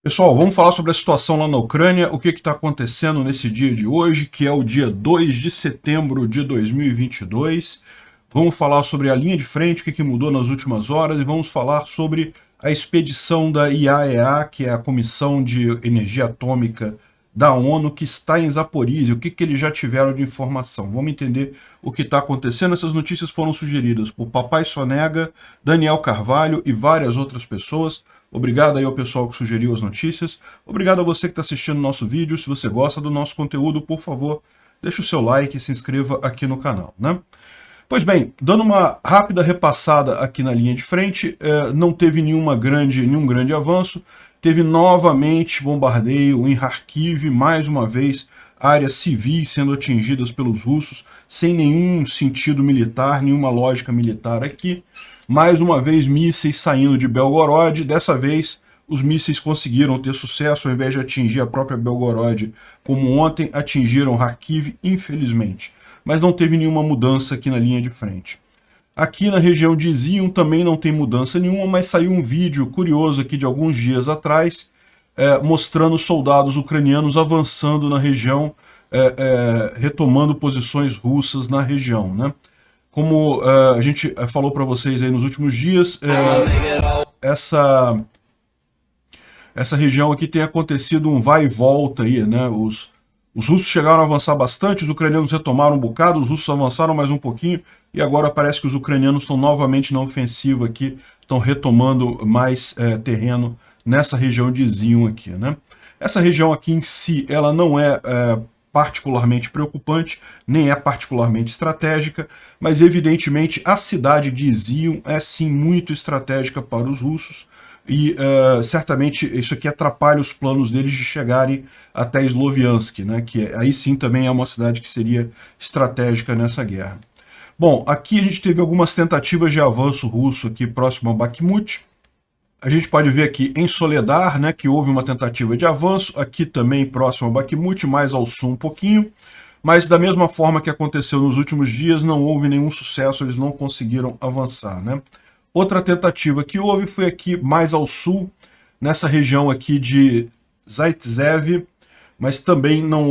Pessoal, vamos falar sobre a situação lá na Ucrânia, o que está acontecendo nesse dia de hoje, que é o dia 2 de setembro de 2022. Vamos falar sobre a linha de frente, o que mudou nas últimas horas, e vamos falar sobre a expedição da IAEA, que é a Comissão de Energia Atômica da ONU, que está em Zaporizhia, o que eles já tiveram de informação. Vamos entender o que está acontecendo. Essas notícias foram sugeridas por Papai Sonega, Daniel Carvalho e várias outras pessoas. Obrigado aí ao pessoal que sugeriu as notícias. Obrigado a você que está assistindo o nosso vídeo. Se você gosta do nosso conteúdo, por favor, deixe o seu like e se inscreva aqui no canal, né? Pois bem, dando uma rápida repassada aqui na linha de frente, não teve nenhum grande avanço. Teve novamente bombardeio em Kharkiv, mais uma vez áreas civis sendo atingidas pelos russos, sem nenhum sentido militar, nenhuma lógica militar aqui. Mais uma vez mísseis saindo de Belgorod, dessa vez os mísseis conseguiram ter sucesso, ao invés de atingir a própria Belgorod, como ontem, atingiram Kharkiv, infelizmente. Mas não teve nenhuma mudança aqui na linha de frente. Aqui na região de Izium também não tem mudança nenhuma, mas saiu um vídeo curioso aqui de alguns dias atrás, mostrando soldados ucranianos avançando na região, retomando posições russas na região, né? Como a gente falou para vocês aí nos últimos dias, essa região aqui tem acontecido um vai e volta aí, né? Os russos chegaram a avançar bastante, os ucranianos retomaram um bocado, os russos avançaram mais um pouquinho, e agora parece que os ucranianos estão novamente na ofensiva aqui, estão retomando mais terreno nessa região de Izium aqui, né? Essa região aqui em si, ela não é particularmente preocupante, nem é particularmente estratégica, mas evidentemente a cidade de Izium é sim muito estratégica para os russos, e certamente isso aqui atrapalha os planos deles de chegarem até Sloviansk, né, que aí sim também é uma cidade que seria estratégica nessa guerra. Bom, aqui a gente teve algumas tentativas de avanço russo aqui próximo a Bakhmut. A gente pode ver aqui em Soledar, né, que houve uma tentativa de avanço, aqui também próximo a Bakhmut, mais ao sul um pouquinho, mas da mesma forma que aconteceu nos últimos dias, não houve nenhum sucesso, eles não conseguiram avançar, né? Outra tentativa que houve foi aqui mais ao sul, nessa região aqui de Zaitsev, mas também não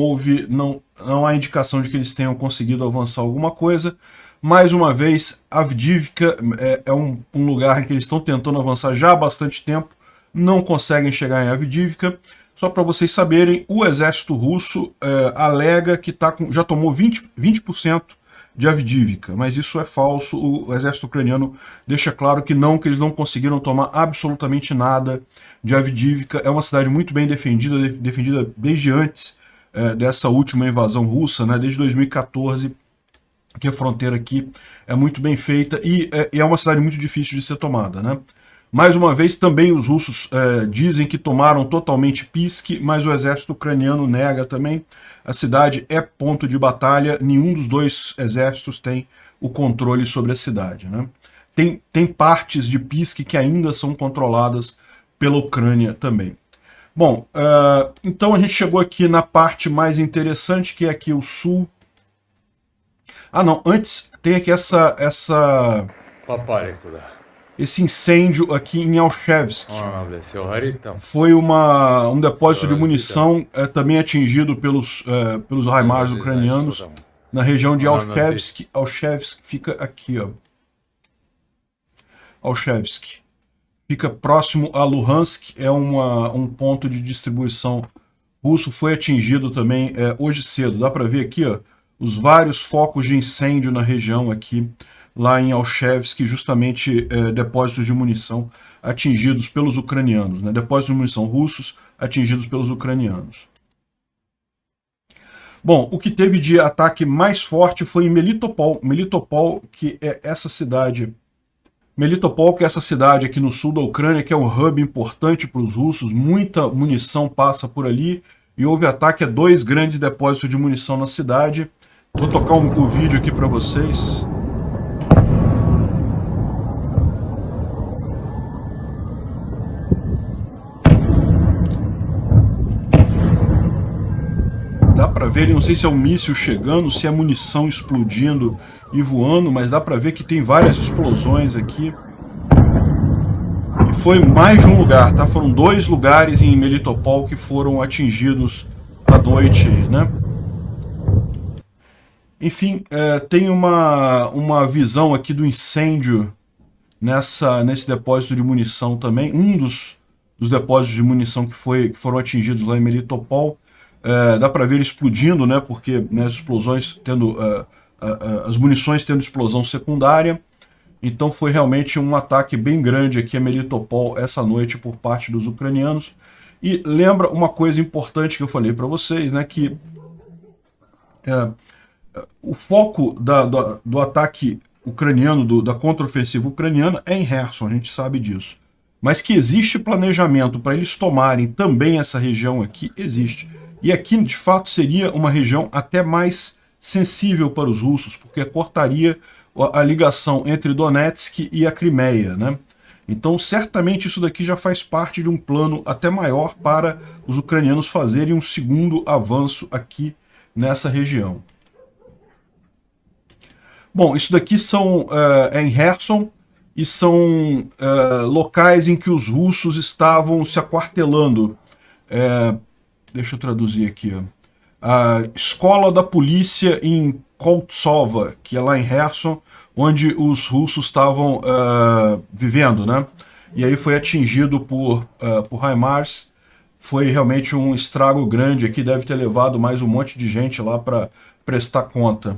há indicação de que eles tenham conseguido avançar alguma coisa. Mais uma vez, Avdiivka é um lugar em que eles estão tentando avançar já há bastante tempo, não conseguem chegar em Avdiivka. Só para vocês saberem, o exército russo alega que já tomou 20% de Avdiivka, mas isso é falso. O exército ucraniano deixa claro que eles não conseguiram tomar absolutamente nada de Avdiivka. É uma cidade muito bem defendida desde antes dessa última invasão russa, né, desde 2014, que a fronteira aqui é muito bem feita e é uma cidade muito difícil de ser tomada, né? Mais uma vez, também os russos dizem que tomaram totalmente Pisk, mas o exército ucraniano nega também. A cidade é ponto de batalha, nenhum dos dois exércitos tem o controle sobre a cidade, né? Tem partes de Pisk que ainda são controladas pela Ucrânia também. Bom, então a gente chegou aqui na parte mais interessante, que é aqui o sul. Ah, não, antes tem aqui esse incêndio aqui em Alchevsk. Foi um depósito de munição também atingido pelos HIMARS ucranianos na região de Alchevsk. Alchevsk fica aqui, ó. Alchevsk. Fica próximo a Luhansk, é um ponto de distribuição russo, foi atingido também hoje cedo. Dá para ver aqui, ó, os vários focos de incêndio na região aqui, lá em Alchevsk, justamente depósitos de munição atingidos pelos ucranianos, né? Depósitos de munição russos atingidos pelos ucranianos. Bom, o que teve de ataque mais forte foi em Melitopol. Melitopol, que é essa cidade aqui no sul da Ucrânia, que é um hub importante para os russos, muita munição passa por ali, e houve ataque a 2 grandes depósitos de munição na cidade. Vou tocar o vídeo aqui para vocês. Dá para ver, não sei se é um míssil chegando, se é munição explodindo e voando, mas dá para ver que tem várias explosões aqui. E foi mais de um lugar, tá? Foram 2 lugares em Melitopol que foram atingidos à noite, né? Enfim, tem uma visão aqui do incêndio nesse depósito de munição também. Um dos depósitos de munição que foram atingidos lá em Melitopol. Dá para ver ele explodindo, né? Porque, né, as explosões tendo as munições tendo explosão secundária. Então foi realmente um ataque bem grande aqui a Melitopol essa noite por parte dos ucranianos. E lembra uma coisa importante que eu falei para vocês, né? Que o foco do ataque ucraniano, da contraofensiva ucraniana, é em Kherson, a gente sabe disso. Mas que existe planejamento para eles tomarem também essa região aqui, existe. E aqui, de fato, seria uma região até mais sensível para os russos, porque cortaria a ligação entre Donetsk e a Crimeia, né? Então, certamente isso daqui já faz parte de um plano até maior para os ucranianos fazerem um segundo avanço aqui nessa região. Bom, isso daqui é em Kherson, e são locais em que os russos estavam se aquartelando. Deixa eu traduzir aqui. A escola da polícia em Koltsova, que é lá em Kherson, onde os russos estavam vivendo, né? E aí foi atingido por HIMARS. Foi realmente um estrago grande aqui, deve ter levado mais um monte de gente lá para prestar conta.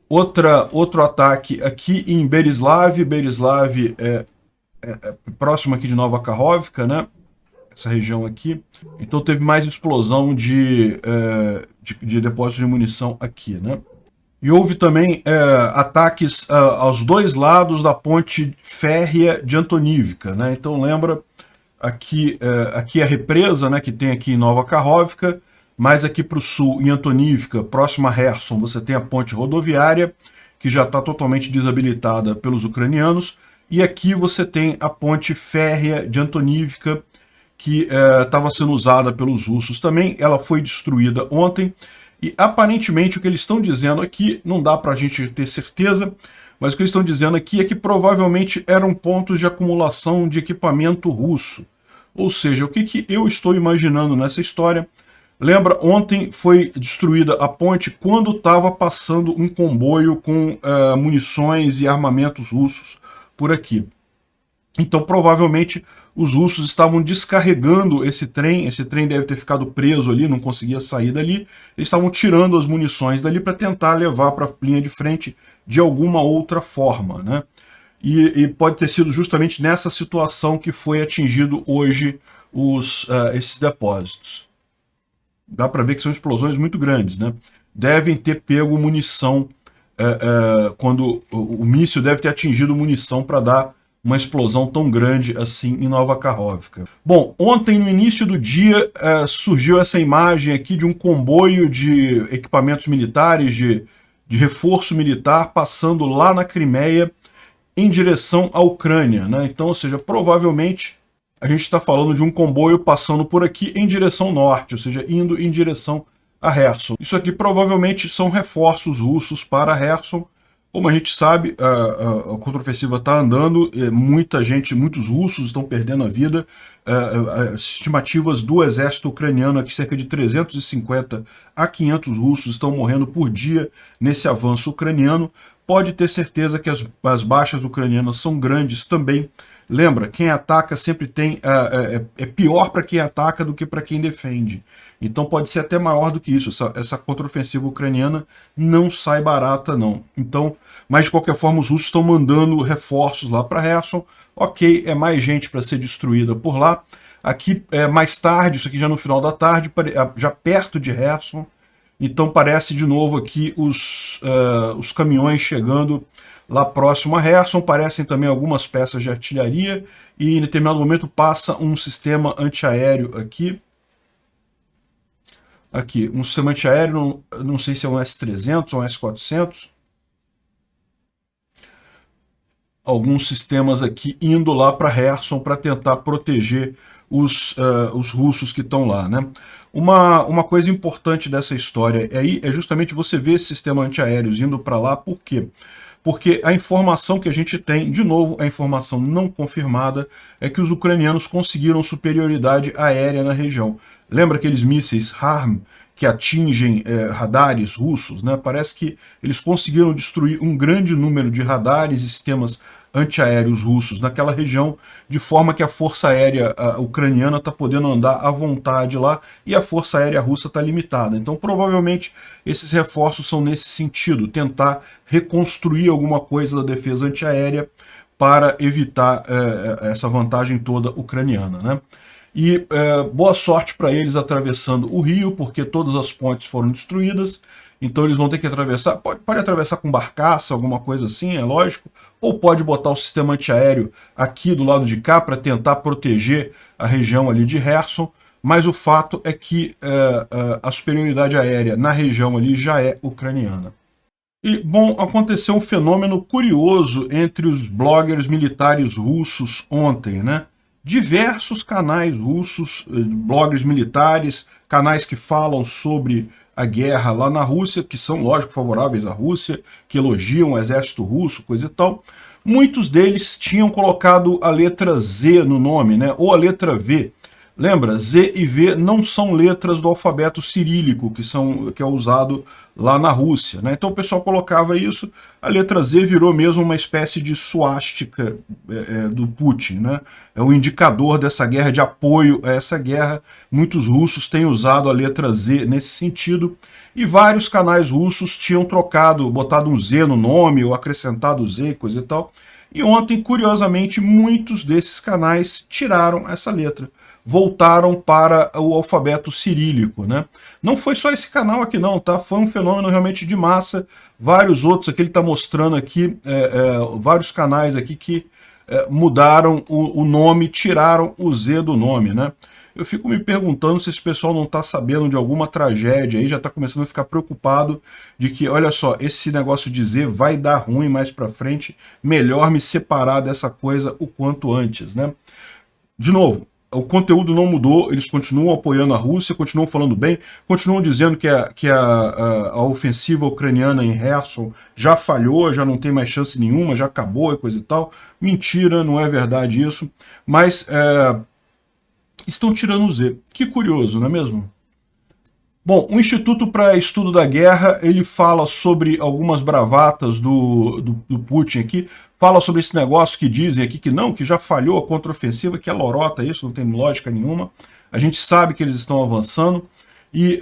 Outro ataque aqui em Berislav. Berislav é próximo aqui de Nova Kakhovka, né? Essa região aqui. Então teve mais explosão de depósito de munição aqui, né? E houve também ataques aos 2 lados da ponte férrea de Antonivka, né? Então lembra, aqui a represa, né, que tem aqui em Nova Kakhovka. Mais aqui para o sul, em Antonivka, próximo a Kherson, você tem a ponte rodoviária, que já está totalmente desabilitada pelos ucranianos. E aqui você tem a ponte férrea de Antonivka, que estava sendo usada pelos russos também. Ela foi destruída ontem. E aparentemente o que eles estão dizendo aqui, não dá para a gente ter certeza, mas o que eles estão dizendo aqui é que provavelmente eram pontos de acumulação de equipamento russo. Ou seja, o que eu estou imaginando nessa história... Lembra, ontem foi destruída a ponte quando estava passando um comboio com munições e armamentos russos por aqui. Então, provavelmente, os russos estavam descarregando esse trem deve ter ficado preso ali, não conseguia sair dali. Eles estavam tirando as munições dali para tentar levar para a linha de frente de alguma outra forma, né? E pode ter sido justamente nessa situação que foi atingido hoje esses depósitos. Dá para ver que são explosões muito grandes, né? Devem ter pego munição, quando o míssil deve ter atingido munição para dar uma explosão tão grande assim em Nova Kakhovka. Bom, ontem no início do dia surgiu essa imagem aqui de um comboio de equipamentos militares, de reforço militar, passando lá na Crimeia em direção à Ucrânia, né? Então, ou seja, provavelmente... A gente está falando de um comboio passando por aqui em direção norte, ou seja, indo em direção a Kherson. Isso aqui provavelmente são reforços russos para Kherson. Como a gente sabe, a contraofensiva está andando, muitos russos estão perdendo a vida. Estimativas do exército ucraniano é que cerca de 350 a 500 russos estão morrendo por dia nesse avanço ucraniano. Pode ter certeza que as baixas ucranianas são grandes também. Lembra, quem ataca sempre é pior para quem ataca do que para quem defende. Então pode ser até maior do que isso. Essa contraofensiva ucraniana não sai barata, não. Então, mas de qualquer forma, os russos estão mandando reforços lá para Kherson. Ok, é mais gente para ser destruída por lá. Aqui, mais tarde, isso aqui já no final da tarde, já perto de Kherson. Então parece de novo aqui os caminhões chegando lá próximo a Kherson. Parecem também algumas peças de artilharia e em determinado momento passa um sistema antiaéreo aqui. Aqui, um sistema antiaéreo, não sei se é um S-300 ou um S-400. Alguns sistemas aqui indo lá para Kherson para tentar proteger os russos que estão lá, né? Uma coisa importante dessa história aí é justamente você ver esse sistema antiaéreos indo para lá. Por quê? porque a informação que a gente tem, de novo, a informação não confirmada, é que os ucranianos conseguiram superioridade aérea na região. Lembra aqueles mísseis HARM que atingem radares russos, né? Parece que eles conseguiram destruir um grande número de radares e sistemas antiaéreos russos naquela região, de forma que a força aérea ucraniana está podendo andar à vontade lá e a força aérea russa está limitada. Então, provavelmente, esses reforços são nesse sentido, tentar reconstruir alguma coisa da defesa antiaérea para evitar essa vantagem toda ucraniana, né? E boa sorte para eles atravessando o rio, porque todas as pontes foram destruídas, então eles vão ter que atravessar, pode atravessar com barcaça, alguma coisa assim, é lógico, ou pode botar o sistema antiaéreo aqui do lado de cá para tentar proteger a região ali de Kherson, mas o fato é que a superioridade aérea na região ali já é ucraniana. E, bom, aconteceu um fenômeno curioso entre os bloggers militares russos ontem, né? Diversos canais russos, bloggers militares, canais que falam sobre a guerra lá na Rússia, que são, lógico, favoráveis à Rússia, que elogiam o exército russo, coisa e tal. Muitos deles tinham colocado a letra Z no nome, né? Ou a letra V. Lembra, Z e V não são letras do alfabeto cirílico, que é usado lá na Rússia, né? Então o pessoal colocava isso, a letra Z virou mesmo uma espécie de suástica do Putin, né? É um indicador dessa guerra, de apoio a essa guerra. Muitos russos têm usado a letra Z nesse sentido, e vários canais russos tinham botado um Z no nome, ou acrescentado Z, coisa e tal. E ontem, curiosamente, muitos desses canais tiraram essa letra, voltaram para o alfabeto cirílico, né? Não foi só esse canal aqui não, tá? Foi um fenômeno realmente de massa. Vários outros aqui, ele está mostrando aqui, vários canais aqui que mudaram o nome, tiraram o Z do nome, né? Eu fico me perguntando se esse pessoal não está sabendo de alguma tragédia aí, já está começando a ficar preocupado de que, olha só, esse negócio de Z vai dar ruim mais para frente, melhor me separar dessa coisa o quanto antes, né? De novo, o conteúdo não mudou, eles continuam apoiando a Rússia, continuam falando bem, continuam dizendo que a ofensiva ucraniana em Kherson já falhou, já não tem mais chance nenhuma, já acabou e coisa e tal. Mentira, não é verdade isso, mas estão tirando o Z. Que curioso, não é mesmo? Bom, o Instituto para Estudo da Guerra, ele fala sobre algumas bravatas do Putin aqui, fala sobre esse negócio que dizem aqui que já falhou a contraofensiva, que é lorota isso, não tem lógica nenhuma. A gente sabe que eles estão avançando. E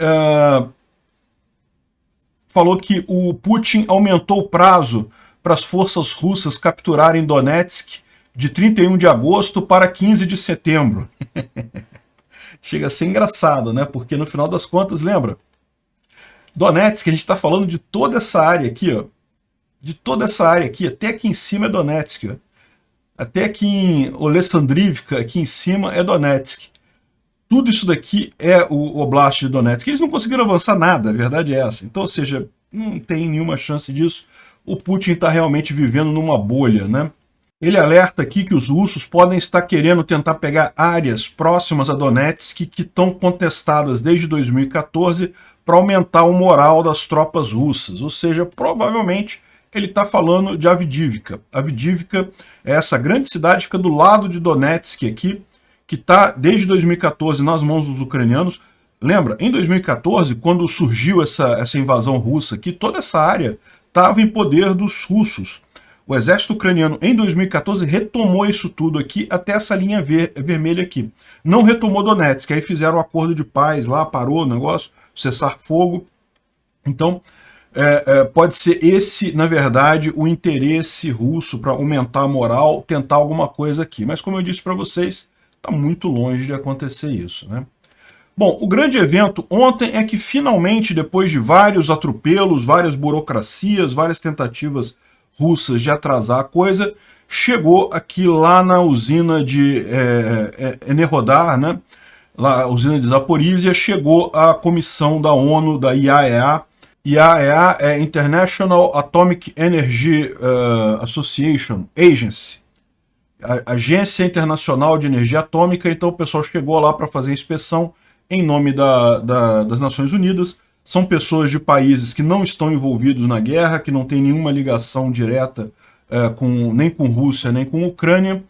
falou que o Putin aumentou o prazo para as forças russas capturarem Donetsk de 31 de agosto para 15 de setembro. Chega a ser engraçado, né? Porque no final das contas, lembra? Donetsk, a gente está falando de toda essa área aqui, ó. De toda essa área aqui, até aqui em cima é Donetsk. Ó. Até aqui em Alexandrivka, aqui em cima é Donetsk. Tudo isso daqui é o Oblast de Donetsk. Eles não conseguiram avançar nada, a verdade é essa. Então, ou seja, não tem nenhuma chance disso. O Putin está realmente vivendo numa bolha, né? Ele alerta aqui que os russos podem estar querendo tentar pegar áreas próximas a Donetsk que estão contestadas desde 2014 para aumentar o moral das tropas russas. Ou seja, provavelmente ele está falando de Avdiivka. Avdiivka é essa grande cidade, fica do lado de Donetsk aqui, que está desde 2014 nas mãos dos ucranianos. Lembra, em 2014, quando surgiu essa invasão russa aqui, toda essa área estava em poder dos russos. O exército ucraniano, em 2014, retomou isso tudo aqui, até essa linha vermelha aqui. Não retomou Donetsk, aí fizeram um acordo de paz lá, parou o negócio, cessar fogo. Então, pode ser esse, na verdade, o interesse russo para aumentar a moral, tentar alguma coisa aqui. Mas, como eu disse para vocês, está muito longe de acontecer isso, né? Bom, o grande evento ontem é que, finalmente, depois de vários atropelos, várias burocracias, várias tentativas russas de atrasar a coisa, chegou aqui lá na usina de Enerhodar, né? Lá, a usina de Zaporizhia, chegou a comissão da ONU, da IAEA. IAEA é International Atomic Energy Association, Agency, a Agência Internacional de Energia Atômica. Então o pessoal chegou lá para fazer inspeção em nome das Nações Unidas. são pessoas de países que não estão envolvidos na guerra, que não tem nenhuma ligação direta nem com Rússia, nem com Ucrânia.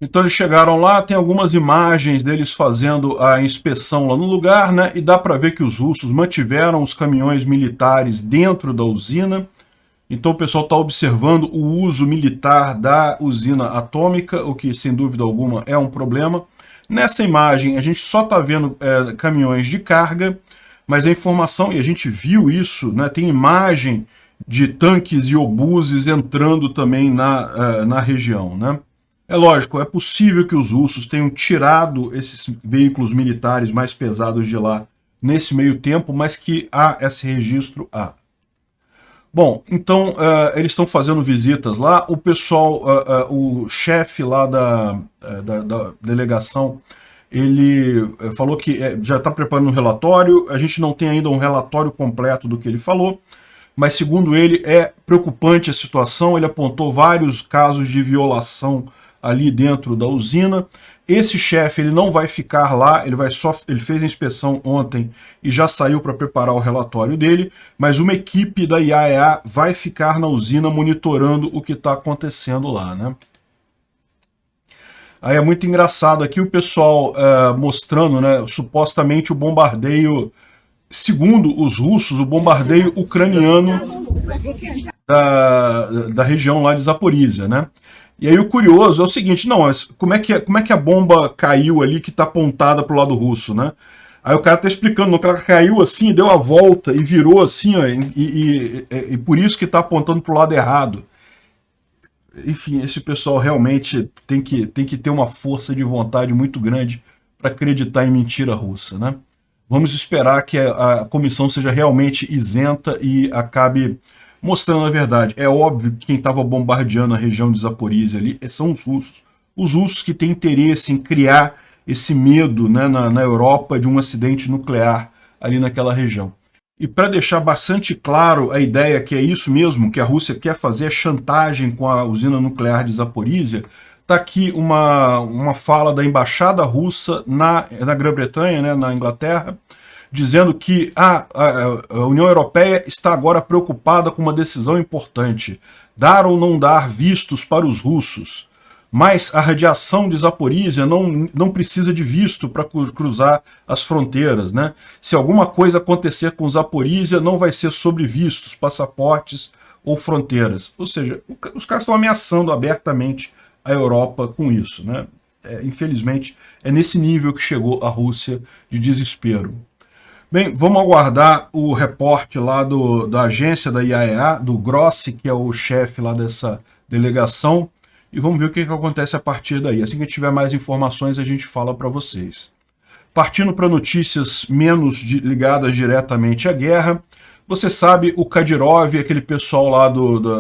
Então eles chegaram lá, tem algumas imagens deles fazendo a inspeção lá no lugar, né? E dá para ver que os russos mantiveram os caminhões militares dentro da usina. Então o pessoal está observando o uso militar da usina atômica, o que sem dúvida alguma é um problema. Nessa imagem a gente só está vendo caminhões de carga, mas a informação, e a gente viu isso, né? Tem imagem de tanques e obuses entrando também na região, né? É lógico, é possível que os russos tenham tirado esses veículos militares mais pesados de lá nesse meio tempo, mas que há esse registro. Bom, então eles estão fazendo visitas lá, o pessoal, o chefe lá da delegação, ele falou que já está preparando um relatório, a gente não tem ainda um relatório completo do que ele falou, mas segundo ele é preocupante a situação, ele apontou vários casos de violação ali dentro da usina. Esse chefe ele não vai ficar lá, ele fez a inspeção ontem e já saiu para preparar o relatório dele, mas uma equipe da IAEA vai ficar na usina monitorando o que está acontecendo lá, né? Aí é muito engraçado aqui o pessoal mostrando, né, supostamente o bombardeio, segundo os russos, o bombardeio ucraniano da região lá de Zaporizhia, né? E aí o curioso é o seguinte, não, mas como é que a bomba caiu ali que está apontada para o lado russo, né? Aí o cara está explicando, o cara caiu assim, deu a volta e virou assim, ó, e por isso que está apontando para o lado errado. Enfim, esse pessoal realmente tem que ter uma força de vontade muito grande para acreditar em mentira russa, né? Vamos esperar que a comissão seja realmente isenta e acabe mostrando a verdade. É óbvio que quem estava bombardeando a região de Zaporizhia ali são os russos. Os russos que têm interesse em criar esse medo, né, na Europa de um acidente nuclear ali naquela região. E para deixar bastante claro a ideia que é isso mesmo, que a Rússia quer fazer chantagem com a usina nuclear de Zaporizhia, está aqui uma fala da embaixada russa na Grã-Bretanha, né, na Inglaterra, dizendo que a União Europeia está agora preocupada com uma decisão importante, dar ou não dar vistos para os russos. Mas a radiação de Zaporizhia não precisa de visto para cruzar as fronteiras, né? Se alguma coisa acontecer com Zaporizhia, não vai ser sobre vistos, passaportes ou fronteiras. Ou seja, os caras estão ameaçando abertamente a Europa com isso, né? Infelizmente, é nesse nível que chegou a Rússia de desespero. Bem, vamos aguardar o reporte lá da agência da IAEA, do Grossi, que é o chefe lá dessa delegação, e vamos ver o que acontece a partir daí. Assim que a gente tiver mais informações, a gente fala para vocês. Partindo para notícias menos ligadas diretamente à guerra, você sabe, o Kadyrov, aquele pessoal lá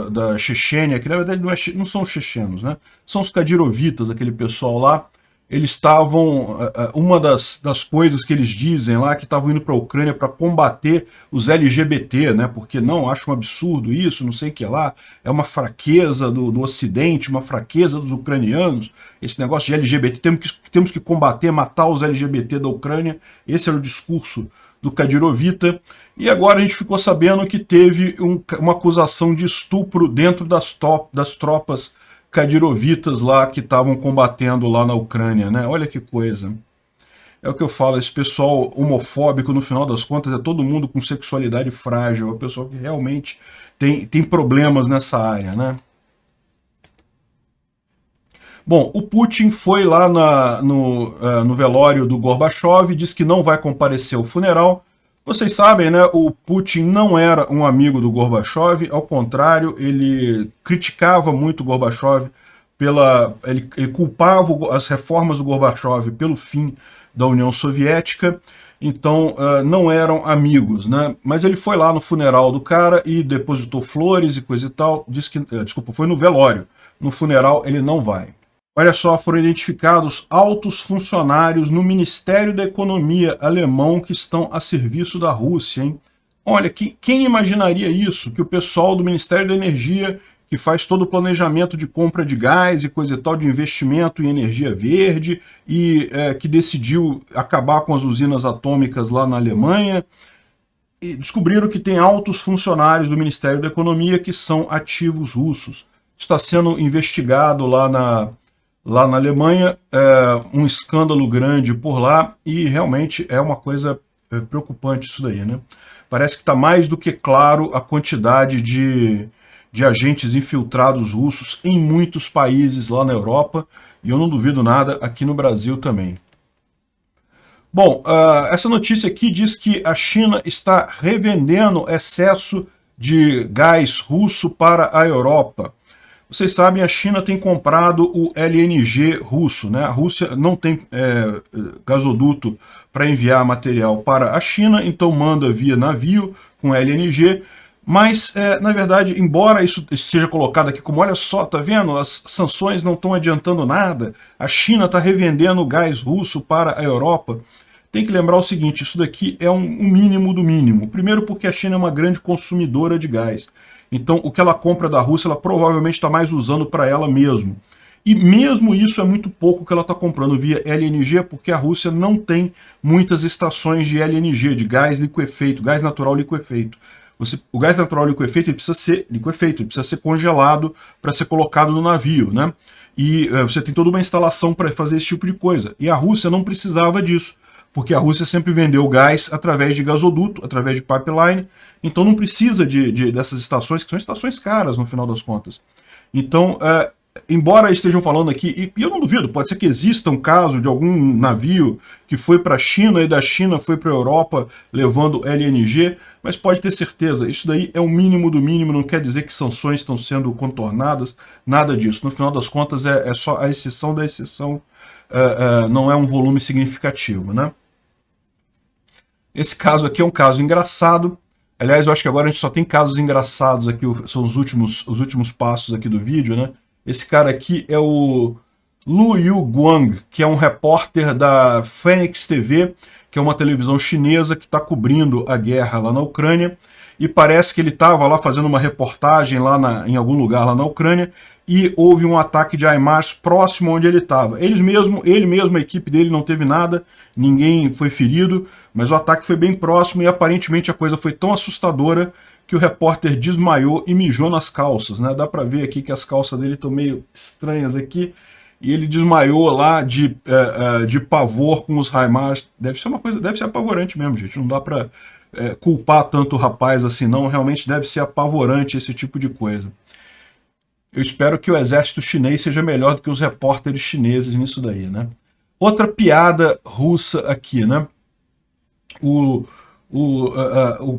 da Chechênia, que na verdade não são os chechenos, né? São os Kadyrovitas, aquele pessoal lá. Eles estavam, uma das coisas que eles dizem lá, que estavam indo para a Ucrânia para combater os LGBT, né? Porque não, acho um absurdo isso, não sei o que lá, é uma fraqueza do Ocidente, uma fraqueza dos ucranianos, esse negócio de LGBT, temos que combater, matar os LGBT da Ucrânia, esse era o discurso do Kadyrovita, e agora a gente ficou sabendo que teve uma acusação de estupro dentro das tropas Kadyrovitas lá que estavam combatendo lá na Ucrânia, né? Olha que coisa. É o que eu falo, esse pessoal homofóbico, no final das contas, é todo mundo com sexualidade frágil, é o pessoal que realmente tem problemas nessa área, né? Bom, o Putin foi lá no velório do Gorbachev, disse que não vai comparecer ao funeral. Vocês sabem, né, o Putin não era um amigo do Gorbachev, ao contrário, ele criticava muito o Gorbachev, ele culpava as reformas do Gorbachev pelo fim da União Soviética, então não eram amigos, né? Mas ele foi lá no funeral do cara e depositou flores e coisa e tal, disse que, desculpa, foi no velório, no funeral ele não vai. Olha só, foram identificados altos funcionários no Ministério da Economia alemão que estão a serviço da Rússia, hein? Olha, quem imaginaria isso? Que o pessoal do Ministério da Energia, que faz todo o planejamento de compra de gás e coisa e tal, de investimento em energia verde, e que decidiu acabar com as usinas atômicas lá na Alemanha, e descobriram que tem altos funcionários do Ministério da Economia que são ativos russos. Está sendo investigado lá na Alemanha, um escândalo grande por lá, e realmente é uma coisa preocupante isso daí, né? Parece que está mais do que claro a quantidade de agentes infiltrados russos em muitos países lá na Europa, e eu não duvido nada aqui no Brasil também. Bom, essa notícia aqui diz que a China está revendendo excesso de gás russo para a Europa. Vocês sabem, a China tem comprado o LNG russo, né? A Rússia não tem gasoduto para enviar material para a China, então manda via navio com LNG, mas, na verdade, embora isso seja colocado aqui como, olha só, tá vendo, as sanções não estão adiantando nada, a China está revendendo gás russo para a Europa, tem que lembrar o seguinte, isso daqui é um mínimo do mínimo. Primeiro porque a China é uma grande consumidora de gás. Então, o que ela compra da Rússia, ela provavelmente está mais usando para ela mesmo. E mesmo isso é muito pouco que ela está comprando via LNG, porque a Rússia não tem muitas estações de LNG, de gás liquefeito, gás natural liquefeito. O gás natural liquefeito ele precisa ser liquefeito, ele precisa ser congelado para ser colocado no navio, né? E você tem toda uma instalação para fazer esse tipo de coisa. E a Rússia não precisava disso, porque a Rússia sempre vendeu gás através de gasoduto, através de pipeline, então não precisa dessas estações, que são estações caras no final das contas. Então, embora estejam falando aqui, e eu não duvido, pode ser que exista um caso de algum navio que foi para a China e da China foi para a Europa levando LNG, mas pode ter certeza, isso daí é o mínimo do mínimo, não quer dizer que sanções estão sendo contornadas, nada disso. No final das contas é só a exceção da exceção, não é um volume significativo, né? Esse caso aqui é um caso engraçado. Aliás, eu acho que agora a gente só tem casos engraçados aqui, são os últimos passos aqui do vídeo, né? Esse cara aqui é o Lu Yuguang, que é um repórter da Phoenix TV, que é uma televisão chinesa que está cobrindo a guerra lá na Ucrânia, e parece que ele estava lá fazendo uma reportagem lá em algum lugar lá na Ucrânia, e houve um ataque de HIMARS próximo onde ele estava. Ele mesmo, a equipe dele não teve nada, ninguém foi ferido, mas o ataque foi bem próximo e aparentemente a coisa foi tão assustadora que o repórter desmaiou e mijou nas calças, né? Dá para ver aqui que as calças dele estão meio estranhas aqui, e ele desmaiou lá de pavor com os HIMARS. Deve ser apavorante mesmo, gente, não dá para culpar tanto o rapaz assim não, realmente deve ser apavorante esse tipo de coisa. Eu espero que o exército chinês seja melhor do que os repórteres chineses nisso daí, né? Outra piada russa aqui, né? O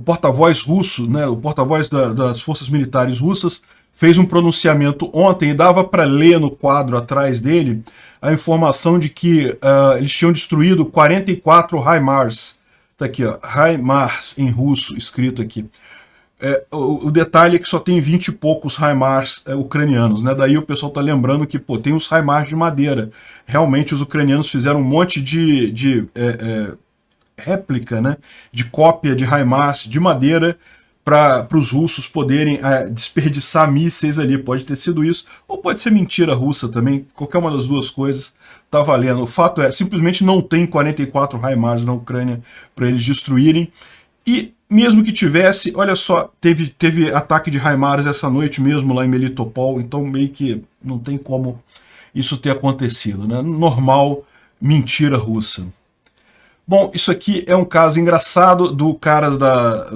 porta-voz russo, né? O porta-voz das forças militares russas fez um pronunciamento ontem e dava para ler no quadro atrás dele a informação de que eles tinham destruído 44 HIMARS. Tá aqui, ó, HIMARS em russo escrito aqui. O detalhe é que só tem 20 e poucos HIMARS ucranianos, né? Daí o pessoal tá lembrando que, pô, tem os HIMARS de madeira. Realmente os ucranianos fizeram um monte de réplica, né? De cópia de HIMARS de madeira para os russos poderem desperdiçar mísseis ali. Pode ter sido isso, ou pode ser mentira russa também. Qualquer uma das duas coisas tá valendo. O fato é, simplesmente não tem 44 HIMARS na Ucrânia para eles destruírem. E mesmo que tivesse, olha só, teve ataque de HIMARS essa noite mesmo lá em Melitopol, então meio que não tem como isso ter acontecido, né? Normal, mentira russa. Bom, isso aqui é um caso engraçado do cara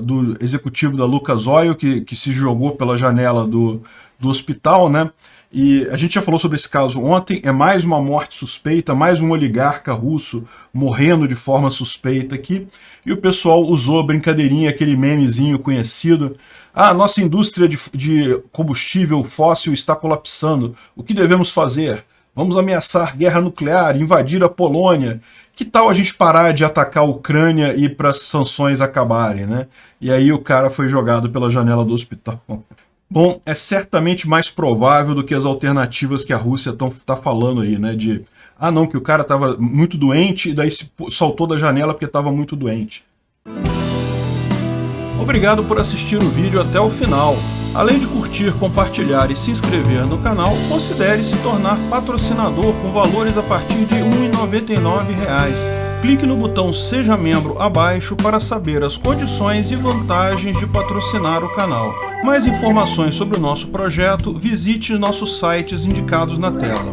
do executivo da Lucas Oil, que se jogou pela janela do hospital, né? E a gente já falou sobre esse caso ontem, é mais uma morte suspeita, mais um oligarca russo morrendo de forma suspeita aqui, e o pessoal usou a brincadeirinha, aquele memezinho conhecido, nossa indústria de combustível fóssil está colapsando, o que devemos fazer? Vamos ameaçar guerra nuclear, invadir a Polônia, que tal a gente parar de atacar a Ucrânia e para as sanções acabarem, né? E aí o cara foi jogado pela janela do hospital. Bom, é certamente mais provável do que as alternativas que a Rússia tá falando aí, né? Não, que o cara estava muito doente e daí se saltou da janela porque estava muito doente. Obrigado por assistir o vídeo até o final. Além de curtir, compartilhar e se inscrever no canal, considere se tornar patrocinador com valores a partir de R$ 1,99. Clique no botão Seja Membro abaixo para saber as condições e vantagens de patrocinar o canal. Mais informações sobre o nosso projeto, visite nossos sites indicados na tela.